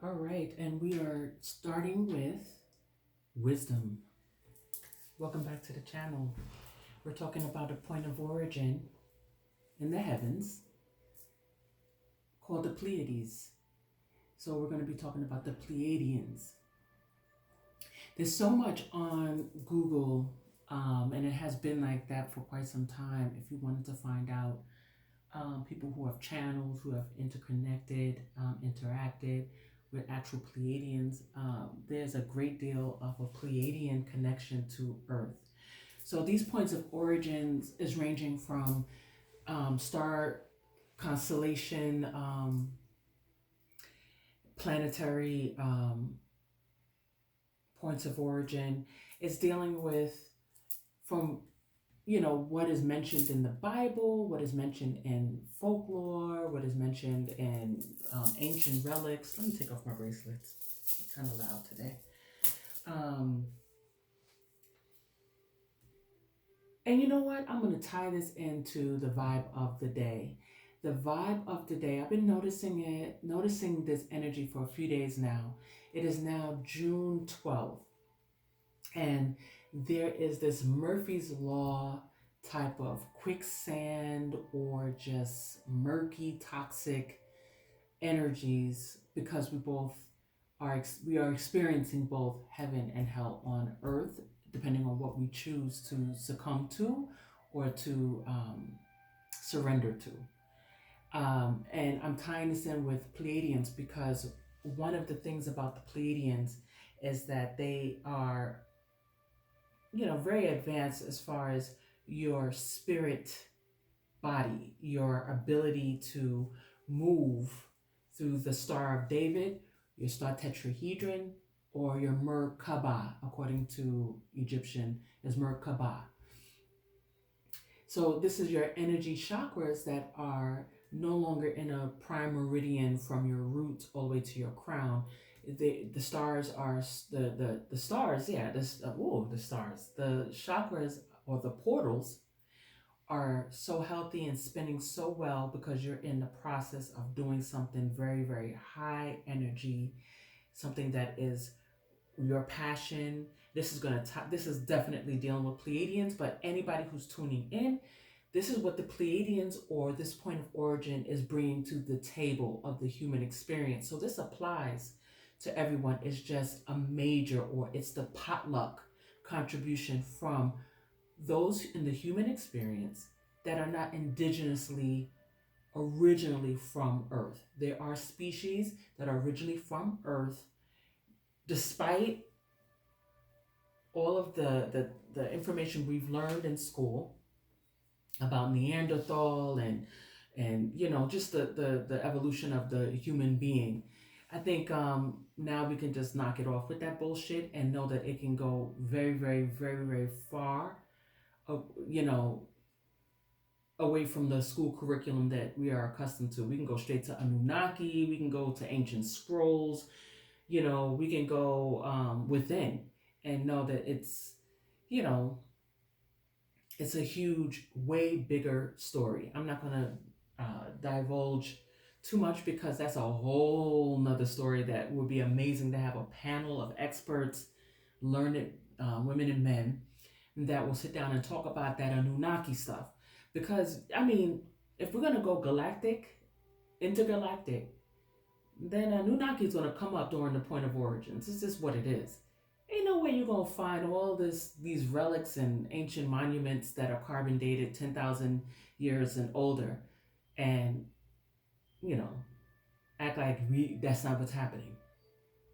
All right, and we are starting with wisdom. Welcome back to the channel. We're talking about a point of origin in the heavens called the Pleiades. So we're going to be talking about the Pleiadians. There's so much on Google, and it has been like that for quite some time. If you wanted to find out people who have channels, who have interconnected, interacted with actual Pleiadians, there's a great deal of a Pleiadian connection to Earth. So these points of origins is ranging from star constellation, planetary points of origin. It's dealing with from what is mentioned in the Bible, what is mentioned in folklore, what is mentioned in ancient relics. Let me take off my bracelets. It's kind of loud today. And you know what? I'm going to tie this into the vibe of the day. The vibe of the day, I've been noticing this energy for a few days now. It is now June 12th. And there is this Murphy's Law type of quicksand or just murky, toxic energies because we are experiencing both heaven and hell on earth, depending on what we choose to succumb to or to surrender to. And I'm tying this in with Pleiadians because one of the things about the Pleiadians is that they are very advanced as far as your spirit body, your ability to move through the Star of David, your star tetrahedron, or your Merkaba, according to Egyptian, is Merkaba. So this is your energy chakras that are no longer in a prime meridian from your root all the way to your crown. The stars are the stars, yeah. The stars, the chakras or the portals are so healthy and spinning so well because you're in the process of doing something very, very high energy, something that is your passion. This is definitely dealing with Pleiadians, but anybody who's tuning in, this is what the Pleiadians or this point of origin is bringing to the table of the human experience. So this applies to everyone. It's just a major, or it's the potluck contribution from those in the human experience that are not indigenously originally from Earth. There are species that are originally from Earth, despite all of the information we've learned in school about Neanderthal and just the evolution of the human being. I think now we can just knock it off with that bullshit and know that it can go very, very, very, very far, away from the school curriculum that we are accustomed to. We can go straight to Anunnaki. We can go to ancient scrolls. We can go within and know that it's a huge, way bigger story. I'm not going to divulge too much because that's a whole nother story that would be amazing to have a panel of experts, learned women and men that will sit down and talk about that Anunnaki stuff. Because, if we're going to go galactic, intergalactic, then Anunnaki is going to come up during the point of origins. It's just what it is. Ain't no way you're going to find all these relics and ancient monuments that are carbon dated 10,000 years and older and, act like that's not what's happening.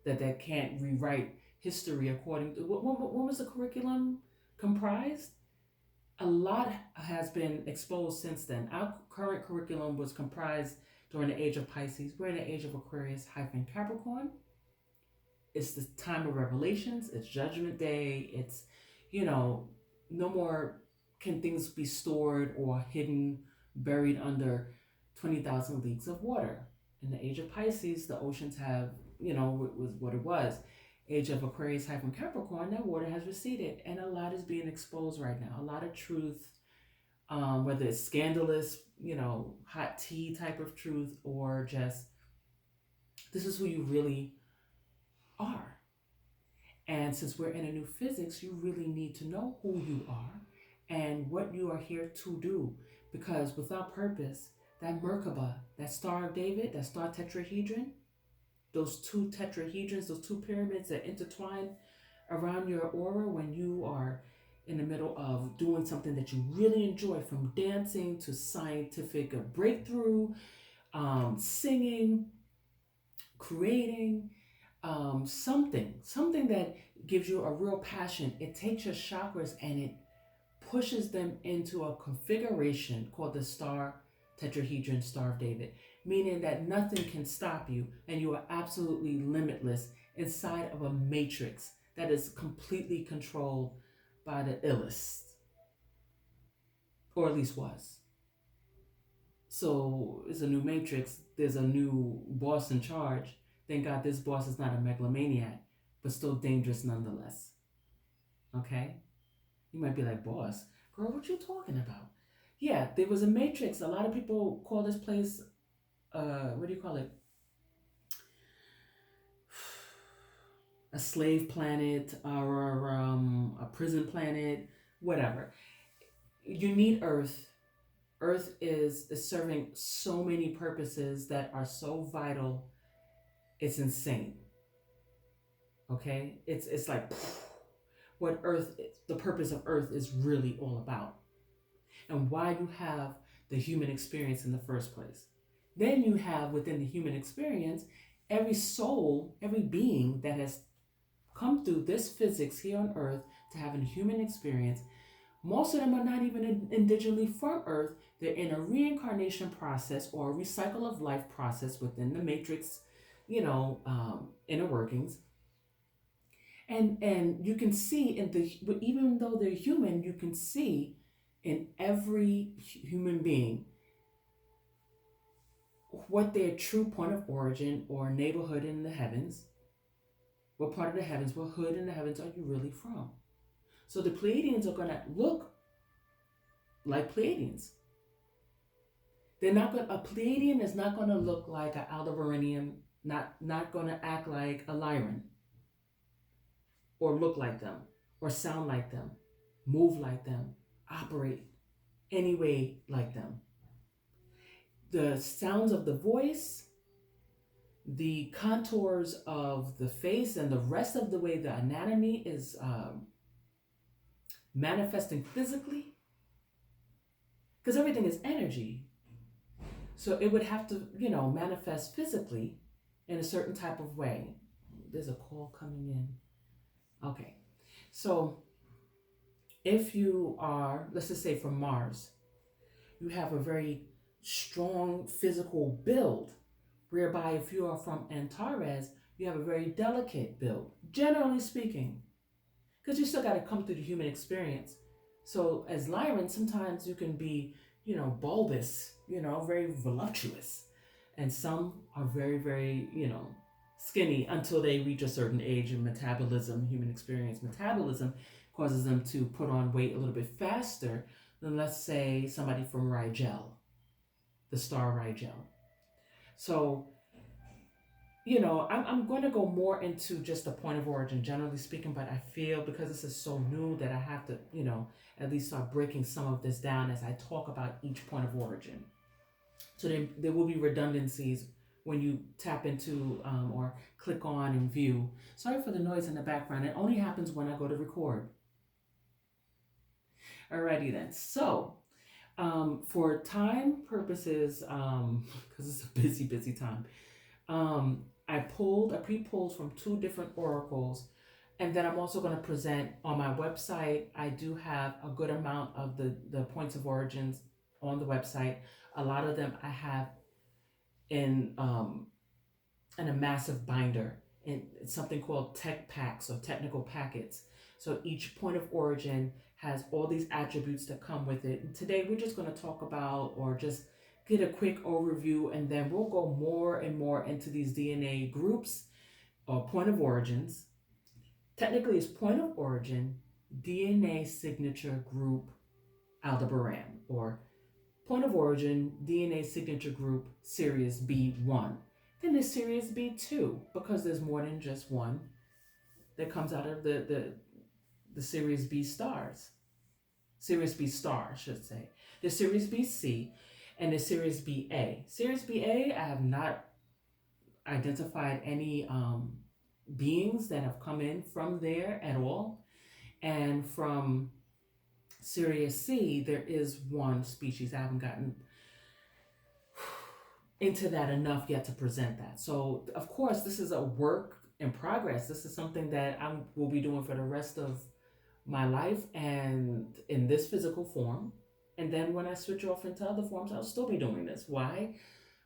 That can't rewrite history according to... What was the curriculum comprised? A lot has been exposed since then. Our current curriculum was comprised during the age of Pisces. We're in the age of Aquarius-Capricorn. It's the time of revelations. It's Judgment Day. It's, no more can things be stored or hidden, buried under 20,000 leagues of water. In the age of Pisces, the oceans have, was what it was. Age of Aquarius-Capricorn, that water has receded, and a lot is being exposed right now. A lot of truth, whether it's scandalous, hot tea type of truth, or just this is who you really And since we're in a new physics, you really need to know who you are and what you are here to do. Because without purpose, that Merkaba, that Star of David, that star tetrahedron, those two tetrahedrons, those two pyramids that intertwine around your aura when you are in the middle of doing something that you really enjoy, from dancing to scientific breakthrough, singing, creating, something that gives you a real passion. It takes your chakras and it pushes them into a configuration called the star tetrahedron, Star of David, meaning that nothing can stop you and you are absolutely limitless inside of a matrix that is completely controlled by the illest, or at least was. So it's a new matrix, there's a new boss in charge. Thank God this boss is not a megalomaniac, but still dangerous nonetheless. Okay? You might be like, boss, girl, what you talking about? Yeah, there was a matrix. A lot of people call this place, what do you call it? A slave planet or a prison planet, whatever. You need Earth. Earth is serving so many purposes that are so vital. It's insane. Okay? It's like what Earth is, the purpose of Earth is really all about. And why you have the human experience in the first place. Then you have within the human experience every soul, every being that has come through this physics here on Earth to have a human experience. Most of them are not even indigenally from Earth. They're in a reincarnation process or a recycle of life process within the matrix, inner workings. And you can see even though they're human, you can see in every human being what their true point of origin or neighborhood in the heavens, what part of the heavens, what hood in the heavens are you really from? So the Pleiadians are going to look like Pleiadians. A Pleiadian is not going to look like an Aldebaranian, not going to act like a Lyran, or look like them, or sound like them, move like them, operate any way like them. The sounds of the voice, the contours of the face, and the rest of the way the anatomy is manifesting physically, because everything is energy. So it would have to, manifest physically in a certain type of way. There's a call coming in. Okay. So if you are, let's just say from Mars, you have a very strong physical build, whereby if you are from Antares, you have a very delicate build, generally speaking, because you still got to come through the human experience. So as Lyran, sometimes you can be, bulbous, very voluptuous. And some are very, very, skinny until they reach a certain age, and human experience metabolism causes them to put on weight a little bit faster than, let's say, somebody from Rigel, the star Rigel. So, I'm going to go more into just the point of origin, generally speaking, but I feel because this is so new that I have to, at least start breaking some of this down as I talk about each point of origin. So there will be redundancies when you tap into or click on and view. Sorry for the noise in the background. It only happens when I go to record. Alrighty then. So for time purposes, because it's a busy time, I pre-pulled from 2 different oracles, and then I'm also going to present on my website. I do have a good amount of the points of origins on the website. A lot of them I have in a massive binder, and it's something called tech packs or technical packets. So each point of origin has all these attributes that come with it. And today we're just going to talk about, or just get a quick overview, and then we'll go more and more into these DNA groups or point of origins. Technically, it's point of origin, DNA signature group Aldebaran, or point of origin, DNA signature group Sirius B1. Then there's Sirius B2, because there's more than just one that comes out of the Series B stars. Series B star, I should say. The Series BC and the Series BA. Series BA, I have not identified any beings that have come in from there at all. And from Sirius C, there is one species. I haven't gotten into that enough yet to present that. So, of course, this is a work in progress. This is something that I will be doing for the rest of my life and in this physical form. And then when I switch off into other forms, I'll still be doing this. Why?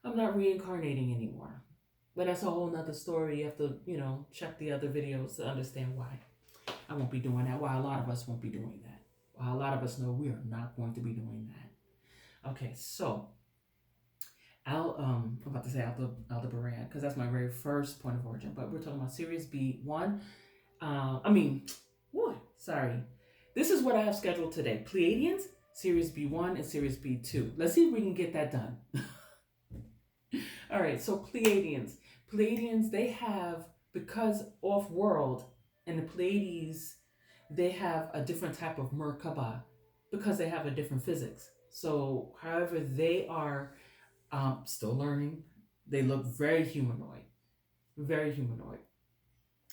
I'm not reincarnating anymore. But that's a whole nother story. You have to, check the other videos to understand why I won't be doing that. Why a lot of us won't be doing that. Why a lot of us know we are not going to be doing that. Okay, so I'm about to say Aldebaran because that's my very first point of origin. But we're talking about Series B1. Sorry. This is what I have scheduled today. Pleiadians, Series B1 and Series B2. Let's see if we can get that done. All right, so Pleiadians. Pleiadians, they have, because off-world, and the Pleiades, they have a different type of Merkaba because they have a different physics. So, however, they are still learning. They look very humanoid. Very humanoid.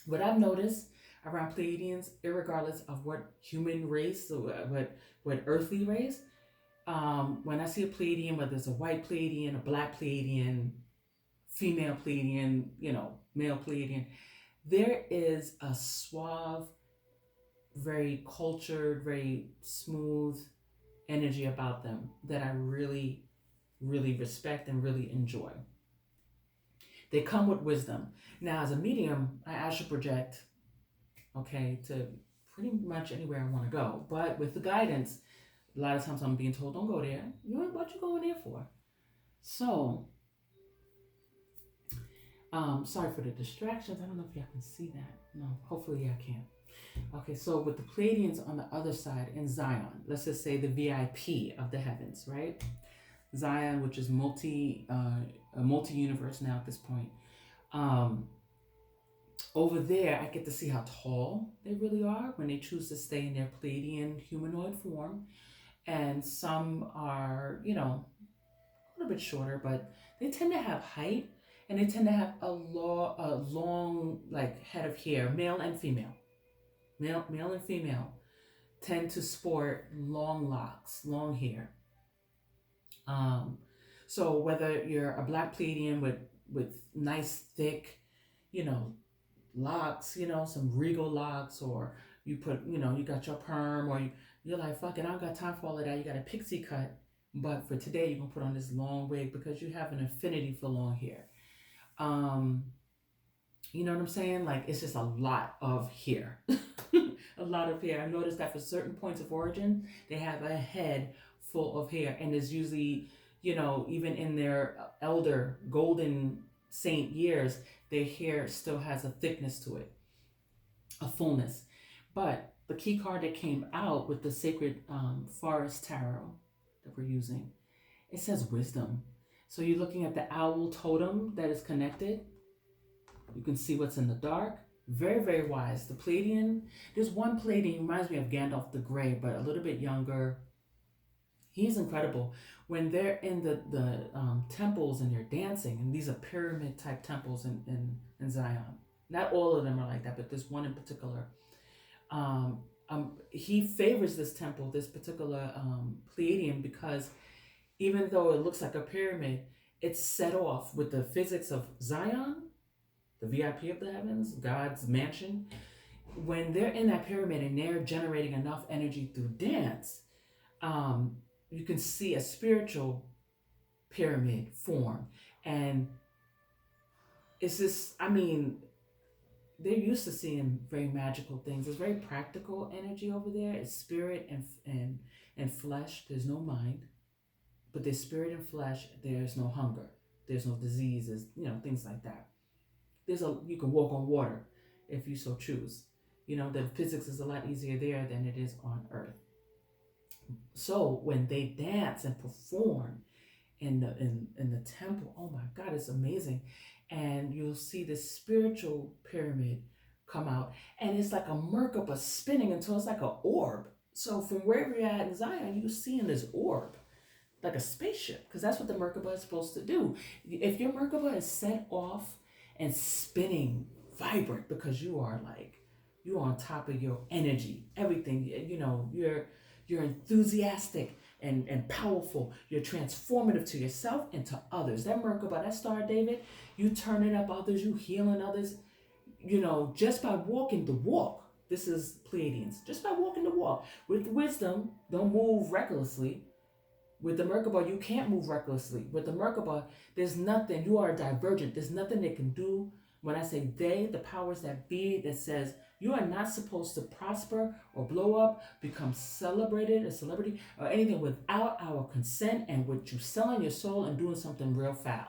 What I've noticed around Pleiadians, irregardless of what human race, or what earthly race, when I see a Pleiadian, whether it's a white Pleiadian, a black Pleiadian, female Pleiadian, male Pleiadian, there is a suave, very cultured, very smooth energy about them that I really, really respect and really enjoy. They come with wisdom. Now, as a medium, I astral project, to pretty much anywhere I want to go. But with the guidance, a lot of times I'm being told, don't go there. What you going there for? So, sorry for the distractions. I don't know if y'all can see that. No, hopefully y'all can. Okay, so with the Pleiadians on the other side in Zion, let's just say the VIP of the heavens, right? Zion, which is a multi-universe now at this point. Over there, I get to see how tall they really are when they choose to stay in their Pleiadian humanoid form. And some are, a little bit shorter, but they tend to have height, and they tend to have a long, like, head of hair, male and female. Male and female tend to sport long locks, long hair. So whether you're a black Pleiadian with nice, thick, locks, some regal locks, or you put, you got your perm, or you're like, fuck it, I don't got time for all of that. You got a pixie cut. But for today, you're going to put on this long wig because you have an affinity for long hair. You know what I'm saying? Like, it's just a lot of hair. A lot of hair. I've noticed that for certain points of origin, they have a head full of hair. And there's usually, even in their elder golden saint years, their hair still has a thickness to it, a fullness. But the key card that came out with the sacred forest tarot that we're using, it says wisdom. So you're looking at the owl totem that is connected. You can see what's in the dark. Very, very wise. The Pleiadian, there's one Pleiadian, reminds me of Gandalf the Grey, but a little bit younger. He's incredible. When they're in the temples and they're dancing, and these are pyramid type temples in Zion. Not all of them are like that, but there's one in particular. He favors this temple, this particular Pleiadian, because even though it looks like a pyramid, it's set off with the physics of Zion, the VIP of the heavens, God's mansion. When they're in that pyramid and they're generating enough energy through dance, you can see a spiritual pyramid form. And it's just, they're used to seeing very magical things. There's very practical energy over there. It's spirit and flesh. There's no mind. But there's spirit and flesh. There's no hunger. There's no diseases, things like that. You can walk on water if you so choose. The physics is a lot easier there than it is on Earth. So when they dance and perform in the temple, oh my God, it's amazing. And you'll see this spiritual pyramid come out, and it's like a Merkaba spinning until it's like an orb. So from wherever you're at in Zion, you're seeing this orb, like a spaceship, because that's what the Merkaba is supposed to do. If your Merkaba is set off and spinning, vibrant, because you're on top of your energy, everything, you're enthusiastic and powerful. You're transformative to yourself and to others. That Merkaba, that Star of David, you turning up others, you healing others, just by walking the walk. This is Pleiadians. Just by walking the walk. With wisdom, don't move recklessly. With the Merkaba, you can't move recklessly. With the Merkaba, there's nothing, you are divergent. There's nothing they can do. When I say they, the powers that be, that says you are not supposed to prosper or blow up, become celebrated, a celebrity, or anything without our consent and with you selling your soul and doing something real foul.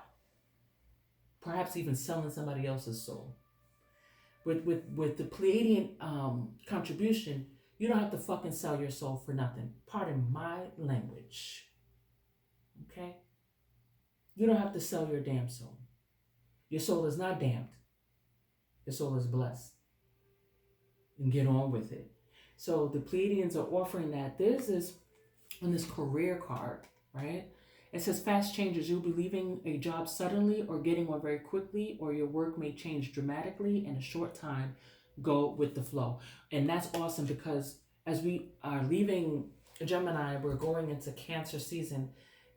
Perhaps even selling somebody else's soul. With the Pleiadian contribution, you don't have to fucking sell your soul for nothing. Pardon my language. Okay? You don't have to sell your damn soul. Your soul is not damned. Your soul is blessed. And get on with it. So the Pleiadians are offering that. There's this, on this career card, right? It says fast changes. You'll be leaving a job suddenly or getting one very quickly, or your work may change dramatically in a short time. Go with the flow. And that's awesome, because as we are leaving Gemini, we're going into Cancer season.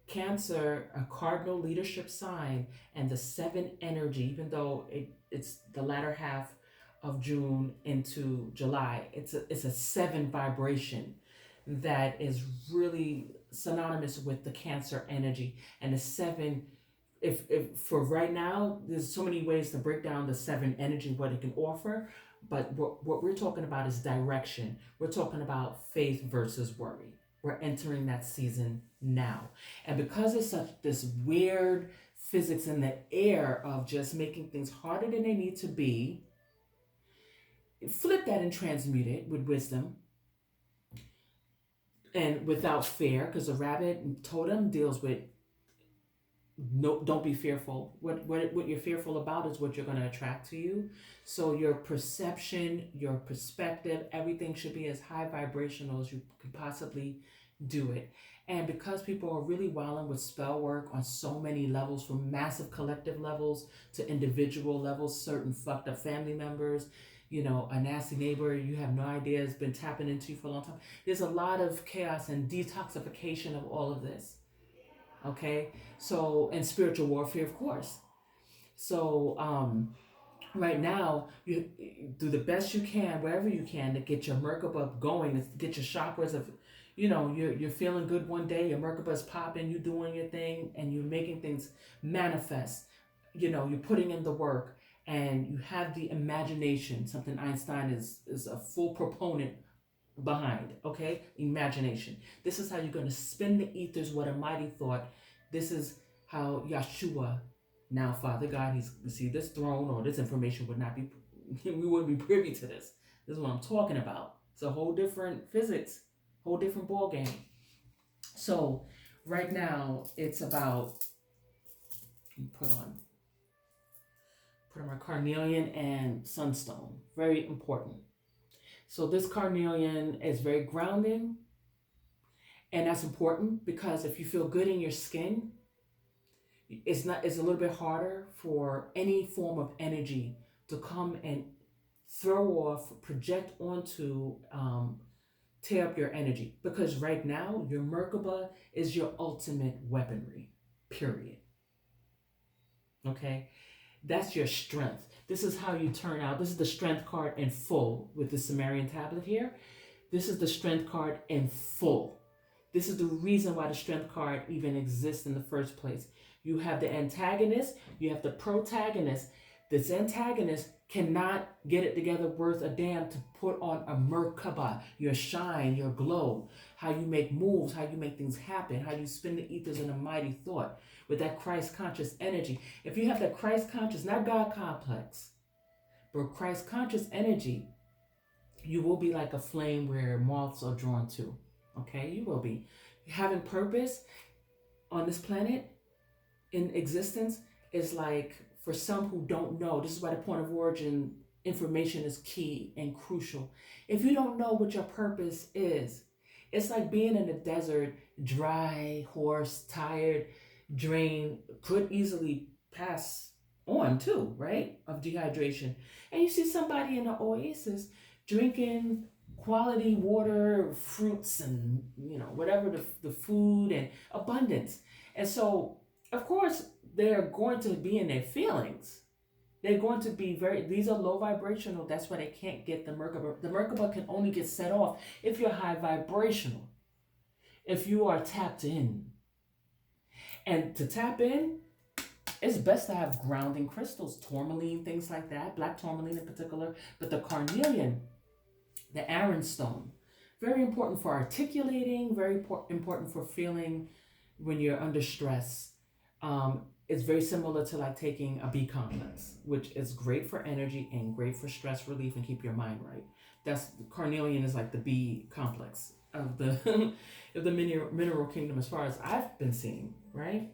Cancer, a cardinal leadership sign, and the 7 energy, even though it's the latter half of June into July, it's a 7 vibration that is really synonymous with the Cancer energy. And the 7, if for right now, there's so many ways to break down the 7 energy, what it can offer, but what we're talking about is direction. We're talking about faith versus worry. We're entering that season now. And because it's such this weird physics in the air of just making things harder than they need to be, flip that and transmute it with wisdom and without fear, because the rabbit totem deals with no, don't be fearful. What you're fearful about is what you're going to attract to you. So your perception, your perspective, everything should be as high vibrational as you could possibly do it. And because people are really wilding with spell work on so many levels, from massive collective levels to individual levels, certain fucked up family members, a nasty neighbor you have no idea has been tapping into you for a long time. There's a lot of chaos and detoxification of all of this. Okay, so, and spiritual warfare, of course. So right now, you do the best you can, wherever you can, to get your Merkaba going, to get your chakras of, you're feeling good one day, your Merkaba's popping, you doing your thing, and you're making things manifest. You're putting in the work, and you have the imagination, something Einstein is a full proponent behind, okay? Imagination. This is how you're going to spin the ethers with a mighty thought. This is how Yeshua, now Father God, this throne or this information would not be, we wouldn't be privy to this. This is what I'm talking about. It's a whole different physics, whole different ball game. So right now it's about, put on my carnelian and sunstone. Very important. So this carnelian is very grounding, and that's important because if you feel good in your skin, it's a little bit harder for any form of energy to come and throw off, project onto, tear up your energy. Because right now, your Merkaba is your ultimate weaponry, period. Okay? That's your strength. This is how you turn out. This is the strength card in full with the Sumerian tablet here. This is the strength card in full. This is the reason why the strength card even exists in the first place. You have the antagonist, you have the protagonist. This antagonist cannot get it together worth a damn to put on a Merkaba, your shine, your glow, how you make moves, how you make things happen, how you spin the ethers in a mighty thought with that Christ conscious energy. If you have that Christ conscious, not God complex, but Christ conscious energy, you will be like a flame where moths are drawn to. Okay, you will be. Having purpose on this planet in existence is like, for some who don't know, this is why the point of origin information is key and crucial. If you don't know what your purpose is, it's like being in the desert, dry, hoarse, tired, drained, could easily pass on too, right? Of dehydration. And you see somebody in the oasis drinking quality water, fruits, and whatever the food and abundance. And so, of course, they're going to be in their feelings. They're going to be these are low vibrational. That's why they can't get the Merkaba. The Merkaba can only get set off if you're high vibrational, if you are tapped in. And to tap in, it's best to have grounding crystals, tourmaline, things like that, black tourmaline in particular, but the carnelian, the Aaron stone, very important for articulating, very important for feeling when you're under stress. It's very similar to like taking a B complex, which is great for energy and great for stress relief and keep your mind right. That's carnelian is like the B complex of the of the mineral kingdom as far as I've been seeing, right?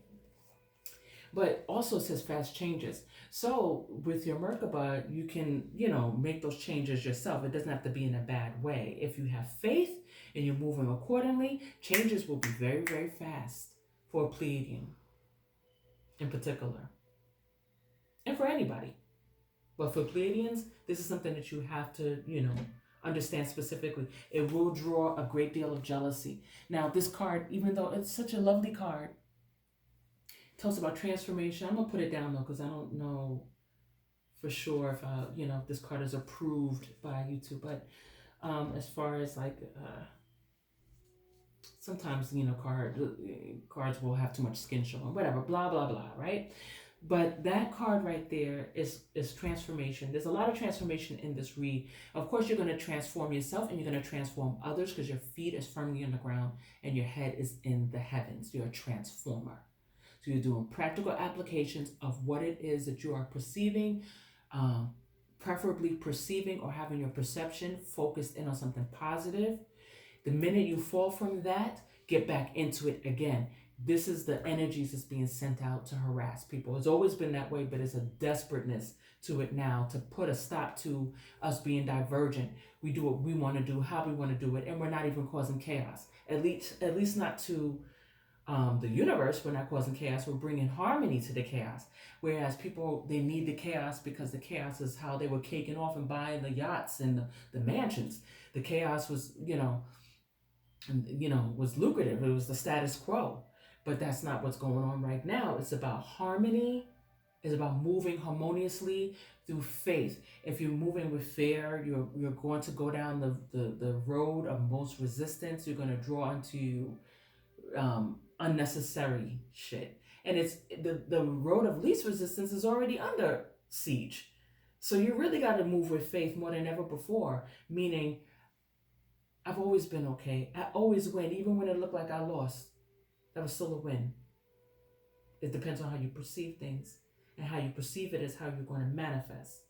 But also it says fast changes. So with your Merkaba, you can, make those changes yourself. It doesn't have to be in a bad way. If you have faith and you're moving accordingly, changes will be very, very fast for a Pleiadian in particular. And for anybody. But for Pleiadians, this is something that you have to, understand specifically. It will draw a great deal of jealousy. Now, this card, even though it's such a lovely card, tells about transformation. I'm gonna put it down though because I don't know for sure if if this card is approved by YouTube. But as far as like sometimes cards will have too much skin showing, whatever, blah blah blah, right? But that card right there is transformation. There's a lot of transformation in this read. Of course, you're going to transform yourself and you're going to transform others because your feet is firmly on the ground and your head is in the heavens. You're a transformer. So you're doing practical applications of what it is that you are perceiving, preferably perceiving or having your perception focused in on something positive. The minute you fall from that, get back into it again. This is the energies that's being sent out to harass people. It's always been that way, but it's a desperateness to it now to put a stop to us being divergent. We do what we want to do, how we want to do it, and we're not even causing chaos. At least not to the universe. We're not causing chaos. We're bringing harmony to the chaos. Whereas people, they need the chaos because the chaos is how they were caking off and buying the yachts and the mansions. The chaos was, was lucrative. It was the status quo. But that's not what's going on right now. It's about harmony. It's about moving harmoniously through faith. If you're moving with fear, you're going to go down the road of most resistance. You're going to draw into unnecessary shit. And it's the road of least resistance is already under siege. So you really got to move with faith more than ever before. Meaning, I've always been okay. I always win, even when it looked like I lost. That was still a win. It depends on how you perceive things. And how you perceive it is how you're going to manifest.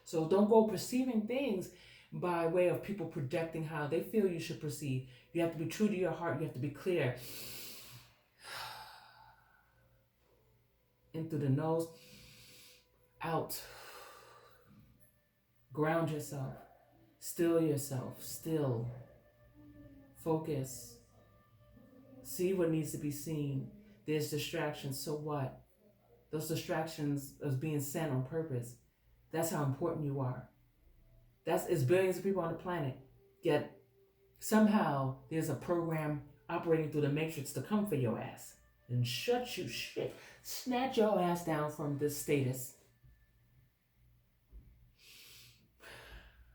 So don't go perceiving things by way of people projecting how they feel you should perceive. You have to be true to your heart. You have to be clear. In through the nose. Out. Ground yourself. Still yourself. Still. Focus. See what needs to be seen. There's distractions. So what? Those distractions is being sent on purpose. That's how important you are. It's billions of people on the planet. Yet somehow there's a program operating through the matrix to come for your ass and snatch your ass down from this status.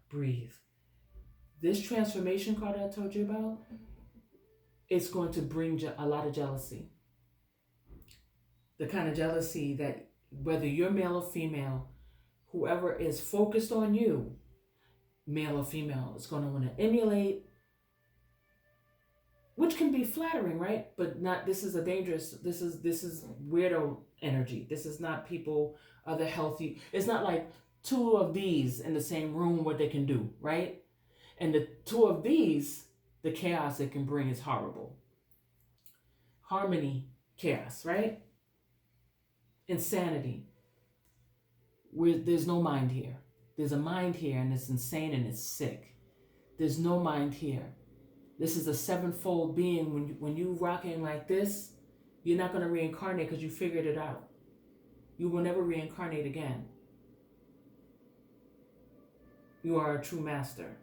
Breathe. This transformation card I told you about, it's going to bring a lot of jealousy. The kind of jealousy that whether you're male or female, whoever is focused on you, male or female, is going to want to emulate, which can be flattering, right? But not, this is weirdo energy. This is not people, other healthy. It's not like two of these in the same room what they can do, right? And the two of these, the chaos it can bring is horrible. Harmony, chaos, right? Insanity. There's no mind here. There's a mind here, and it's insane and it's sick. There's no mind here. This is a sevenfold being. When you rocking like this, you're not going to reincarnate because you figured it out. You will never reincarnate again. You are a true master.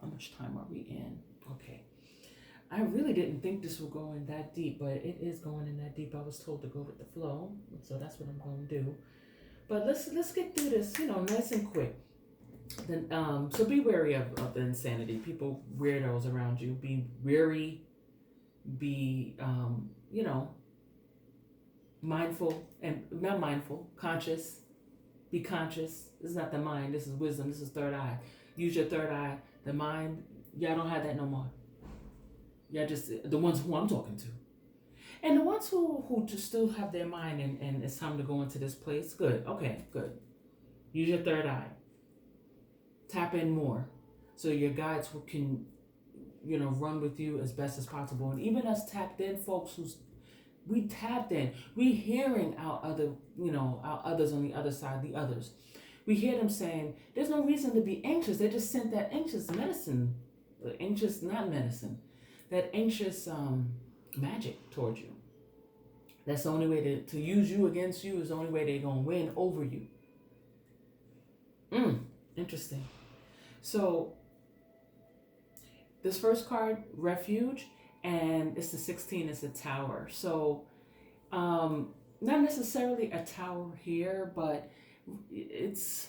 How much time are we in? Okay. I really didn't think this would go in that deep, but it is going in that deep. I was told to go with the flow, so that's what I'm going to do. But let's get through this, nice and quick. Then, so be wary of the insanity. People, weirdos around you. Be wary. Be, mindful and not mindful, conscious. Be conscious. This is not the mind. This is wisdom. This is third eye. Use your third eye. The mind, y'all don't have that no more. Y'all just the ones who I'm talking to. And the ones who just still have their mind and it's time to go into this place, good. Okay, good. Use your third eye. Tap in more so your guides can, run with you as best as possible. And even us tapped in folks we tapped in. We hearing our others on the other side, the others. We hear them saying, there's no reason to be anxious. They just sent that anxious medicine, anxious, not medicine, that anxious magic towards you. That's the only way to use you against you is the only way they're going to win over you. Interesting. So this first card, Refuge, and it's the 16, it's a tower. So not necessarily a tower here, but let's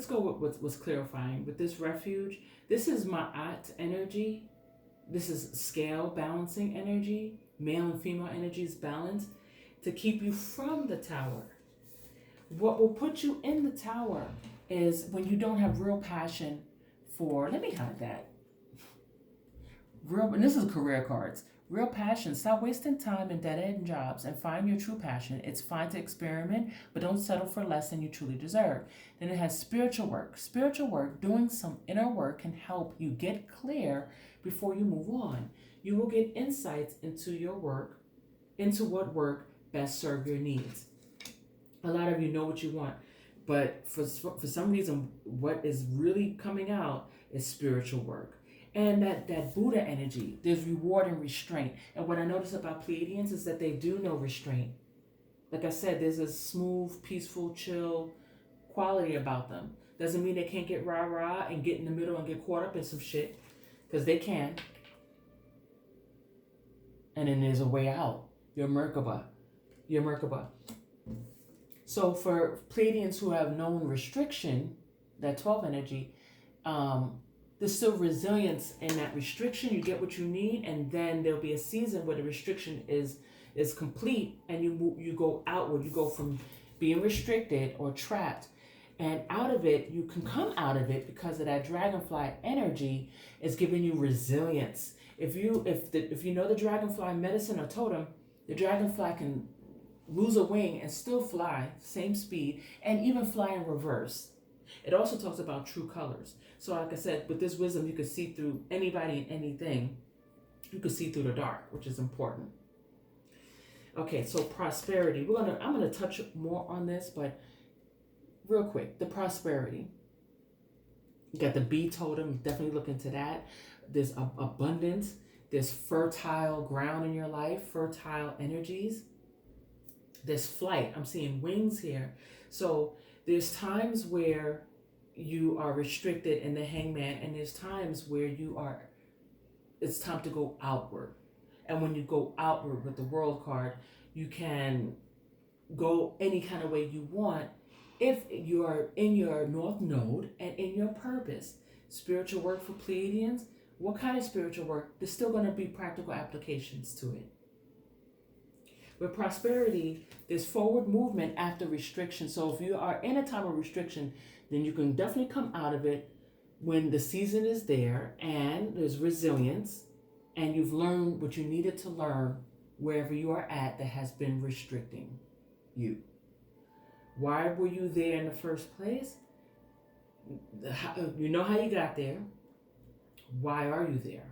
go with what's clarifying. With this Refuge, this is Ma'at energy. This is scale balancing energy. Male and female energies balanced to keep you from the tower. What will put you in the tower is when you don't have real passion for, let me hide that. And this is career cards. Real passion. Stop wasting time in dead-end jobs and find your true passion. It's fine to experiment, but don't settle for less than you truly deserve. Then it has spiritual work. Spiritual work, doing some inner work, can help you get clear before you move on. You will get insights into your work, into what work best serve your needs. A lot of you know what you want, but for some reason, what is really coming out is spiritual work. And that Buddha energy, there's reward and restraint. And what I notice about Pleiadians is that they do know restraint. Like I said, there's a smooth, peaceful, chill quality about them. Doesn't mean they can't get rah-rah and get in the middle and get caught up in some shit, because they can. And then there's a way out. Your Merkaba. So for Pleiadians who have known restriction, that 12 energy, there's still resilience in that restriction. You get what you need, and then there'll be a season where the restriction is complete, and you go outward. You go from being restricted or trapped, and out of it, you can come out of it because of that dragonfly energy is giving you resilience. If you know the dragonfly medicine or totem, the dragonfly can lose a wing and still fly, same speed, and even fly in reverse. It also talks about true colors. So like I said, with this wisdom, you can see through anybody and anything. You can see through the dark, which is important. Okay, so prosperity. I'm gonna touch more on this, but real quick, the prosperity. You got the bee totem, definitely look into that. There's abundance, there's fertile ground in your life, fertile energies. There's flight. I'm seeing wings here. So there's times where you are restricted in the hangman, and there's times where it's time to go outward. And when you go outward with the world card, you can go any kind of way you want if you are in your north node and in your purpose. Spiritual work for Pleiadians, what kind of spiritual work? There's still going to be practical applications to it. With prosperity, there's forward movement after restriction. So if you are in a time of restriction, then you can definitely come out of it when the season is there and there's resilience and you've learned what you needed to learn wherever you are at that has been restricting you. Why were you there in the first place? You know how you got there. Why are you there?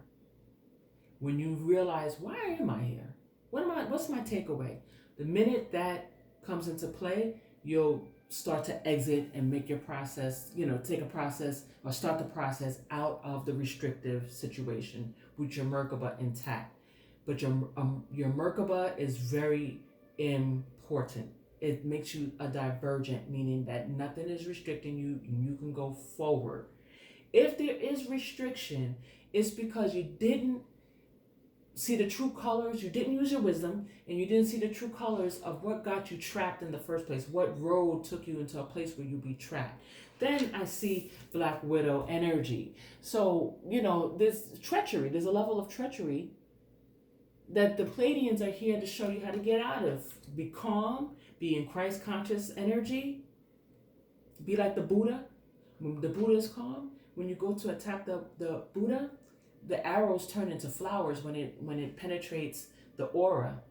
When you realize, why am I here? What's my takeaway? The minute that comes into play, you'll start to exit and make your process, take a process or start the process out of the restrictive situation with your Merkaba intact. But your Merkaba is very important. It makes you a divergent, meaning that nothing is restricting you and you can go forward. If there is restriction, it's because you didn't see the true colors, you didn't use your wisdom, and you didn't see the true colors of what got you trapped in the first place, what road took you into a place where you'd be trapped. Then I see Black Widow energy. So, there's treachery, there's a level of treachery that the Pleiadians are here to show you how to get out of. Be calm, be in Christ conscious energy, be like the Buddha. When the Buddha is calm, when you go to attack the Buddha, the arrows turn into flowers when it penetrates the aura.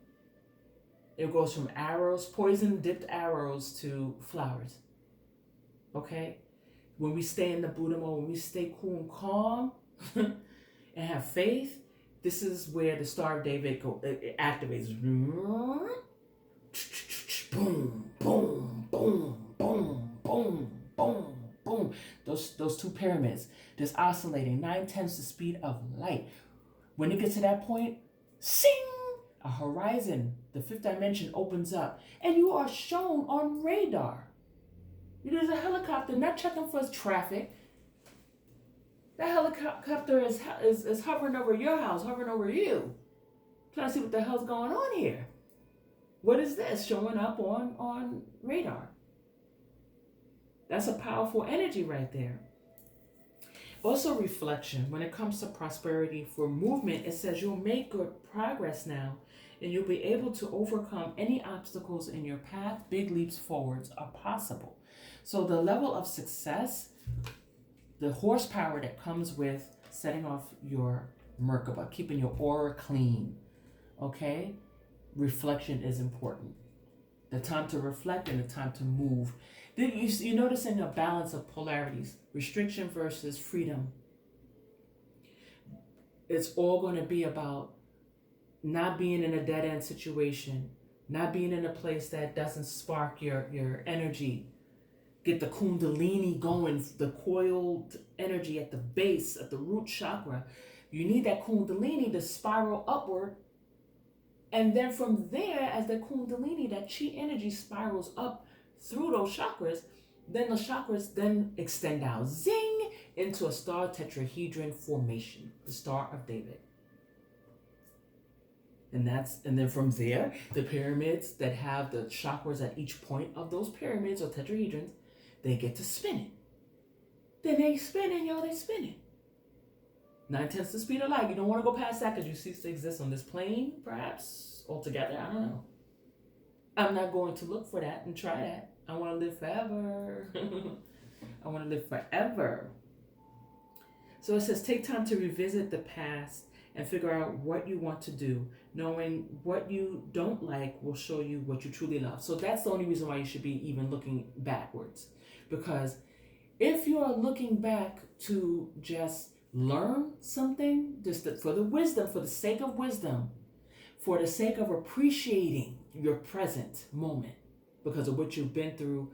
It goes from arrows, poison dipped arrows, to flowers. Okay? When we stay in the Buddha mode, when we stay cool and calm and have faith, this is where the Star of David it activates. Boom, boom, boom, boom, boom, boom, boom. Those two pyramids just oscillating 9/10 the speed of light. When it gets to that point, sing! A horizon, the fifth dimension opens up, and you are shown on radar. There's a helicopter not checking for traffic. That helicopter is hovering over your house, hovering over you, trying to see what the hell's going on here. What is this showing up on radar? That's a powerful energy right there. Also, reflection. When it comes to prosperity for movement, it says you'll make good progress now, and you'll be able to overcome any obstacles in your path. Big leaps forwards are possible. So the level of success, the horsepower that comes with setting off your Merkaba, keeping your aura clean, okay? Reflection is important. The time to reflect and the time to move. Then you notice in a balance of polarities, restriction versus freedom. It's all going to be about not being in a dead-end situation, not being in a place that doesn't spark your energy. Get the kundalini going, the coiled energy at the base, at the root chakra. You need that kundalini to spiral upward. And then from there, as the kundalini, that chi energy spirals up through those chakras, then the chakras then extend out, zing, into a star tetrahedron formation, the Star of David. And then from there, the pyramids that have the chakras at each point of those pyramids or tetrahedrons, they get to spin it. Then they spinning, they spinning. 9/10 the speed of light. You don't want to go past that because you cease to exist on this plane, perhaps, altogether. I don't know. I'm not going to look for that and try that. I want to live forever. I want to live forever. So it says, take time to revisit the past and figure out what you want to do. Knowing what you don't like will show you what you truly love. So that's the only reason why you should be even looking backwards. Because if you are looking back to just learn something, just for the wisdom, for the sake of wisdom, for the sake of appreciating your present moment because of what you've been through,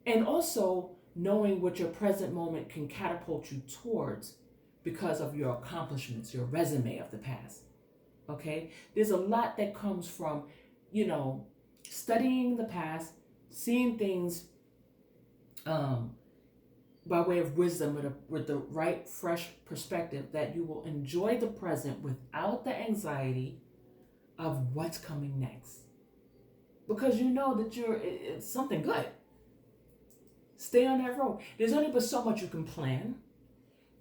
and also knowing what your present moment can catapult you towards because of your accomplishments, your resume of the past. Okay? There's a lot that comes from, studying the past, seeing things by way of wisdom with the right, fresh perspective, that you will enjoy the present without the anxiety of what's coming next. Because you know that it's something good. Stay on that road. There's only but so much you can plan.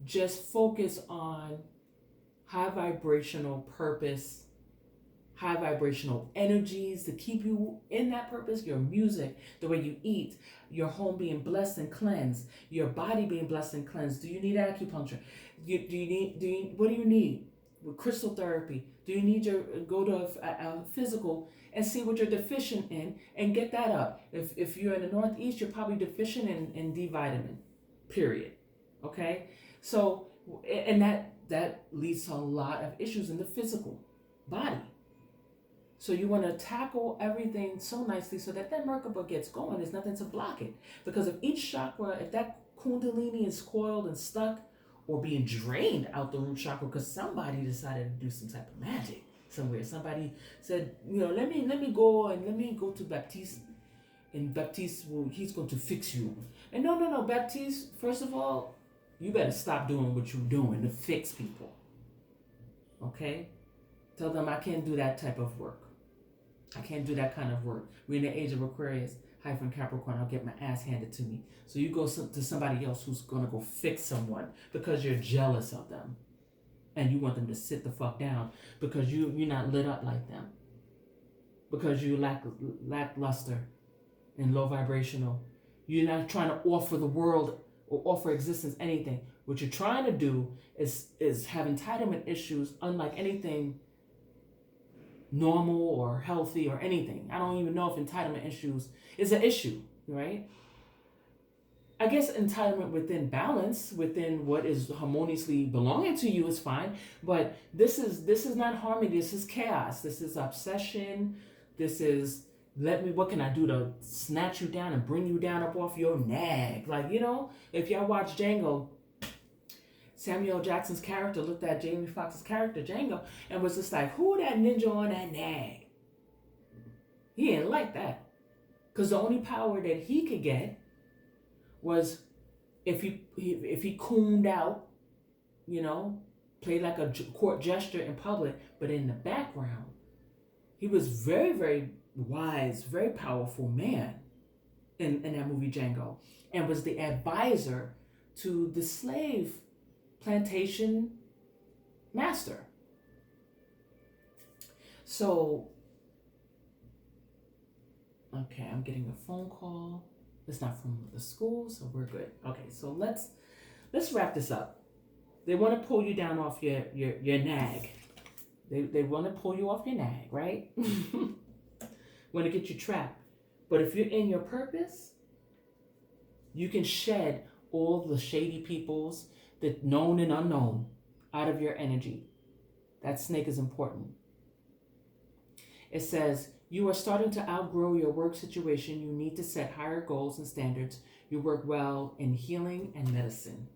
Just focus on high vibrational purpose, high vibrational energies to keep you in that purpose. Your music, the way you eat, your home being blessed and cleansed, your body being blessed and cleansed. Do you need acupuncture? What do you need? With crystal therapy, do you need go to a physical and see what you're deficient in and get that up? If you're in the Northeast, you're probably deficient in D vitamin, period. Okay? So, and that leads to a lot of issues in the physical body. So you want to tackle everything so nicely so that that Merkaba gets going. There's nothing to block it. Because if each chakra, if that Kundalini is coiled and stuck or being drained out the root chakra because somebody decided to do some type of magic somewhere. Somebody said, let me go to Baptiste, and Baptiste he's going to fix you. And no, Baptiste, first of all, you better stop doing what you're doing to fix people. Okay? Tell them I can't do that type of work. I can't do that kind of work. We're in the age of Aquarius - Capricorn. I'll get my ass handed to me. So you go to somebody else who's going to go fix someone because you're jealous of them. And you want them to sit the fuck down because you're not lit up like them. Because you lackluster and low vibrational. You're not trying to offer the world or offer existence anything. What you're trying to do is have entitlement issues unlike anything normal or healthy or anything. I don't even know if entitlement issues is an issue, right? I guess entitlement within balance, within what is harmoniously belonging to you is fine, but this is not harmony. This is chaos. This is obsession. This is what can I do to snatch you down and bring you down up off your nag? Like, if y'all watch Django, Samuel Jackson's character looked at Jamie Foxx's character, Django, and was just like, who that ninja on that nag? He didn't like that. Because the only power that he could get was if he cooned out, played like a court gesture in public, but in the background, he was very, very wise, very powerful man in that movie Django, and was the advisor to the slave plantation master. So, okay, I'm getting a phone call. It's not from the school, so we're good. Okay, so let's wrap this up. They want to pull you down off your nag. They want to pull you off your nag, right? Want to get you trapped. But if you're in your purpose, you can shed all the shady peoples, the known and unknown, out of your energy. That snake is important. It says, you are starting to outgrow your work situation. You need to set higher goals and standards. You work well in healing and medicine.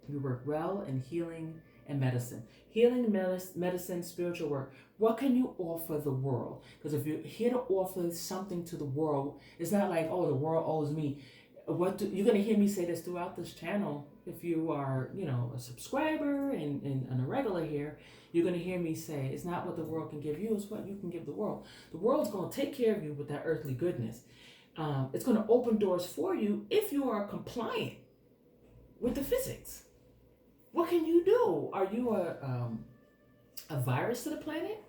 You work well in healing and medicine. Healing, medicine, spiritual work. What can you offer the world? Because if you're here to offer something to the world, it's not like, oh, the world owes me. You're going to hear me say this throughout this channel. If you are, a subscriber and a regular here, you're going to hear me say, it's not what the world can give you, it's what you can give the world. The world's going to take care of you with that earthly goodness. It's going to open doors for you if you are compliant with the physics. What can you do? Are you a virus to the planet?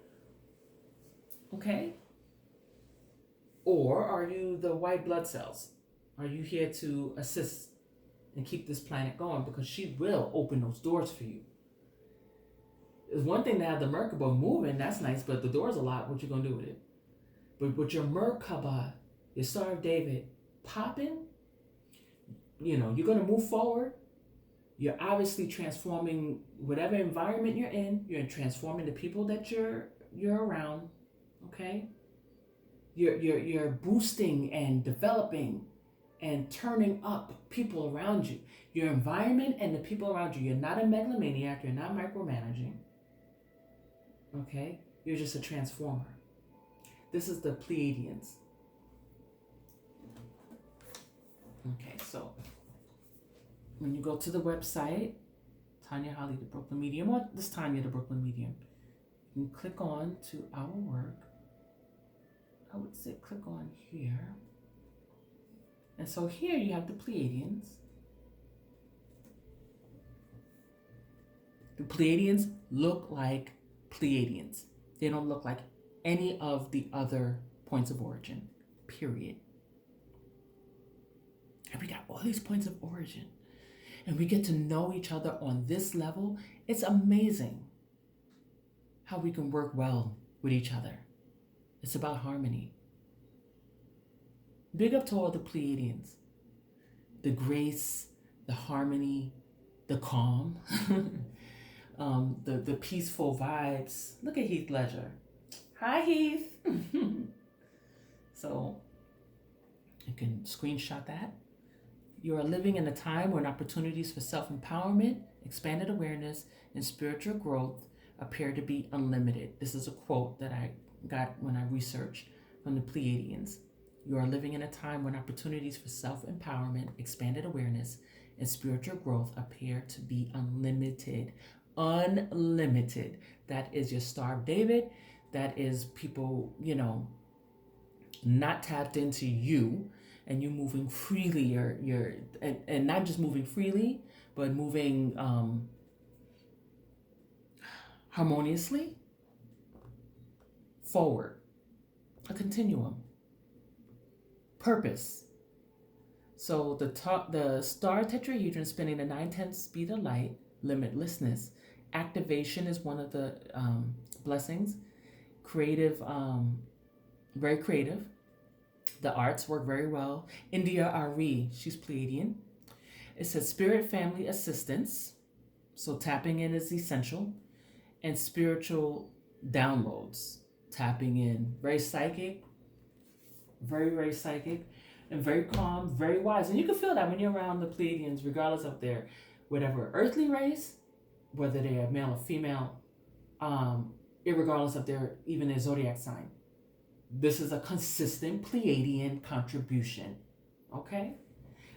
Okay. Or are you the white blood cells? Are you here to assist and keep this planet going? Because she will open those doors for you. It's one thing to have the Merkaba moving, that's nice, but the door's a lot. What you gonna do with it? But with your Merkaba, your Star of David popping, you're gonna move forward. You're obviously transforming whatever environment you're in. You're transforming the people that you're around. Okay. You're boosting and developing and turning up people around you. Your environment and the people around you. You're not a megalomaniac. You're not micromanaging. Okay? You're just a transformer. This is the Pleiadians. Okay, so when you go to the website, Tanya Holly, the Brooklyn Medium, or this Tanya, the Brooklyn Medium, you can click on to our work. I would say click on here. And so here you have the Pleiadians. The Pleiadians look like Pleiadians. They don't look like any of the other points of origin, period. And we got all these points of origin. And we get to know each other on this level. It's amazing how we can work well with each other. It's about harmony. Big up to all the Pleiadians. The grace, the harmony, the calm, the peaceful vibes. Look at Heath Ledger. Hi, Heath. So you can screenshot that. You are living in a time when opportunities for self-empowerment, expanded awareness, and spiritual growth appear to be unlimited. This is a quote that I got when I researched from the Pleiadians. You are living in a time when opportunities for self-empowerment, expanded awareness, and spiritual growth appear to be unlimited. Unlimited. That is your Star of David. That is people, not tapped into you, and you moving freely. You're and not just moving freely, but moving harmoniously forward. A continuum. Purpose. So the star tetrahedron spinning the 9/10 speed of light, limitlessness. Activation is one of the blessings. Creative, very creative. The arts work very well. India Ari, she's Pleiadian. It says spirit family assistance. So tapping in is essential. And spiritual downloads. Tapping in. Very psychic. Very, very psychic. And very calm, very wise. And you can feel that when you're around the Pleiadians, regardless of their whatever earthly race, whether they are male or female, irregardless of even their zodiac sign. This is a consistent Pleiadian contribution. Okay?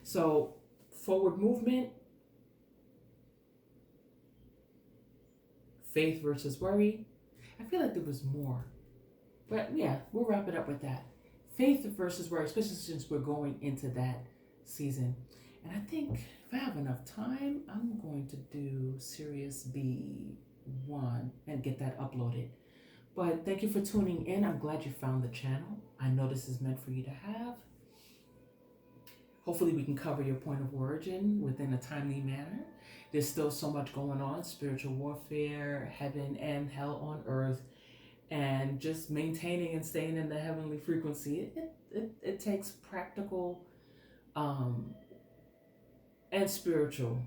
So, forward movement, faith versus worry. I feel like there was more. But yeah, we'll wrap it up with that. Faith versus worry, especially since we're going into that season. And I think if I have enough time, I'm going to do Sirius B1 and get that uploaded. But thank you for tuning in. I'm glad you found the channel. I know this is meant for you to have. Hopefully we can cover your point of origin within a timely manner. There's still so much going on, spiritual warfare, heaven and hell on earth, and just maintaining and staying in the heavenly frequency. It takes practical and spiritual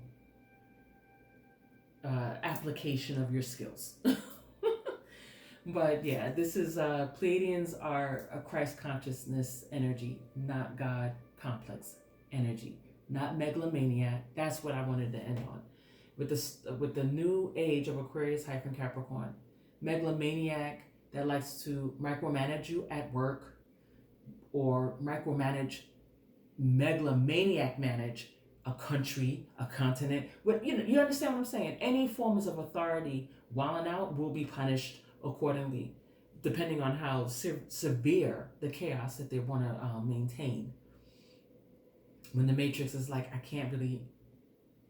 application of your skills. But yeah, this is Pleiadians are a Christ consciousness energy, not God complex energy, not megalomaniac. That's what I wanted to end on. With the new age of Aquarius-Capricorn, megalomaniac that likes to micromanage you at work, or megalomaniac manage a country, a continent. You understand what I'm saying? Any forms of authority wilding out will be punished accordingly, depending on how severe the chaos that they want to maintain. When the Matrix is like, I can't really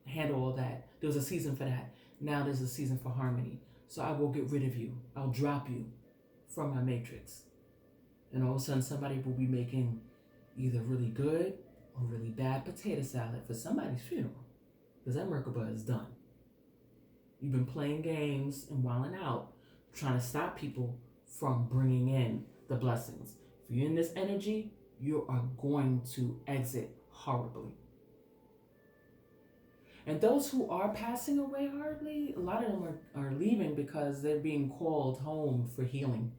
handle all that. There was a season for that. Now there's a season for harmony. So I will get rid of you. I'll drop you from my Matrix. And all of a sudden somebody will be making either really good or really bad potato salad for somebody's funeral. Because that Merkaba is done. You've been playing games and wilding out, trying to stop people from bringing in the blessings. If you're in this energy, you are going to exit horribly. And those who are passing away horribly, a lot of them are leaving because they're being called home for healing.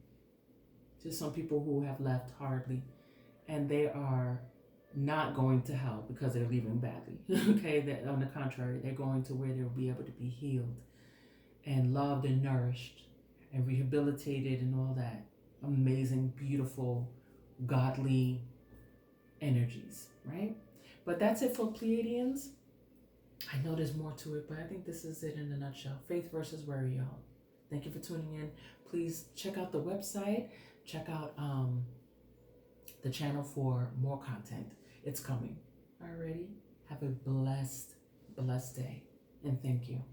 Just some people who have left horribly, and they are not going to hell because they're leaving badly. Okay, on the contrary, they're going to where they'll be able to be healed and loved and nourished and rehabilitated and all that amazing, beautiful, godly energies, right? But that's it for Pleiadians. I know there's more to it, but I think this is it in a nutshell. Faith versus worry, y'all. Thank you for tuning in. Please check out the website. Check out the channel for more content. It's coming. Alrighty. Have a blessed day. And thank you.